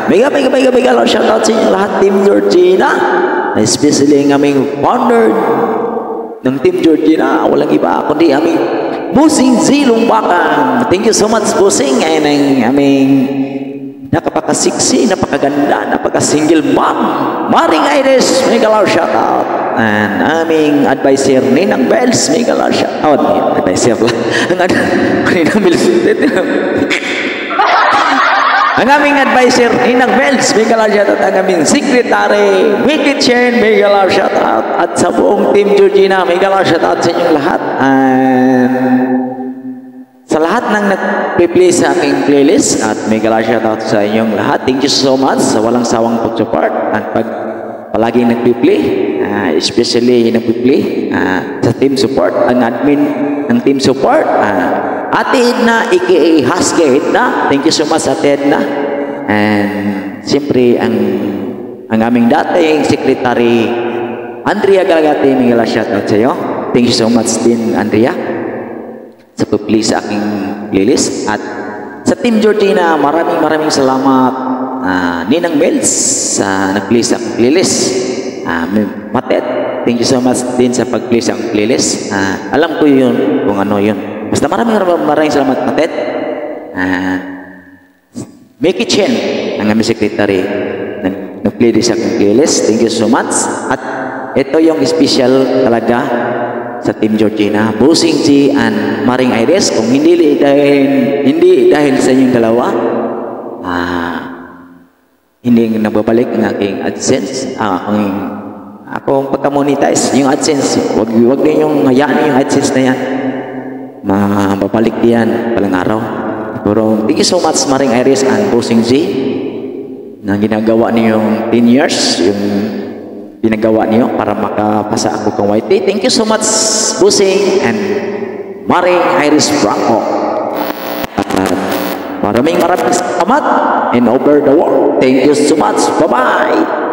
Mega lang shoutout sa inyo lahat, Team Georgina. Especially ang aming founder ng Team Georgina. Walang iba kundi aming Busing Zilong Bakang. Thank you so much, Busing. And ang aming napakasiksi, napakaganda, napaka-single mom, Maring Iris, mega lang shoutout. And aming advisor, Ninang Bells, mega lang shoutout. Advisor lang. Ninang Bells. Ang aming advisor, Ninang Bells, mega lang shoutout. Ang aming secretary, Wicked Chen, mega lang shoutout. At sa buong Team Georgina, mega lang shoutout sa inyong lahat. And sa lahat ng nag-play sa aking playlist, at mega lang shoutout sa inyong lahat. Thank you so much sa walang sawang pag-support at palaging nag-play. Especially nag-play sa team support, ang admin ng team support. Ate Edna, aka Husky Edna, thank you so much Ate Edna. And siyempre ang aming dating secretary Andrea Galagati, mega shoutout sa iyo. Thank you so much din Andrea sa pag-play sa aking playlist. At sa Team Georgina, maraming salamat. Ninang Mels sa nag-play sa aking playlist. Matet, thank you so much din sa pag-play sa aking playlist. Alam ko yun kung ano yun. Basta maraming salamat, Matet. Mickey Chen, ang aming secretary, nag-play din sa aking playlist. Thank you so much. At ito yung special talaga sa Team Georgina, Busing G and Maring Iris. Kung hindi dahil sa inyong dalawa, hindi nagbabalik ang aking AdSense. Akong pagka-monetize yung AdSense, wag din yung hayaan yung AdSense na yan. Mababalik yan palang araw. Pero thank you so much Maring Iris and Busing G na ginagawa niyong 10 years yung ginagawa niyo para makapasa ako kang YT. Thank you so much Busing and Maring Iris Franco. Maraming salamat and over the world. Thank you so much. Bye-bye.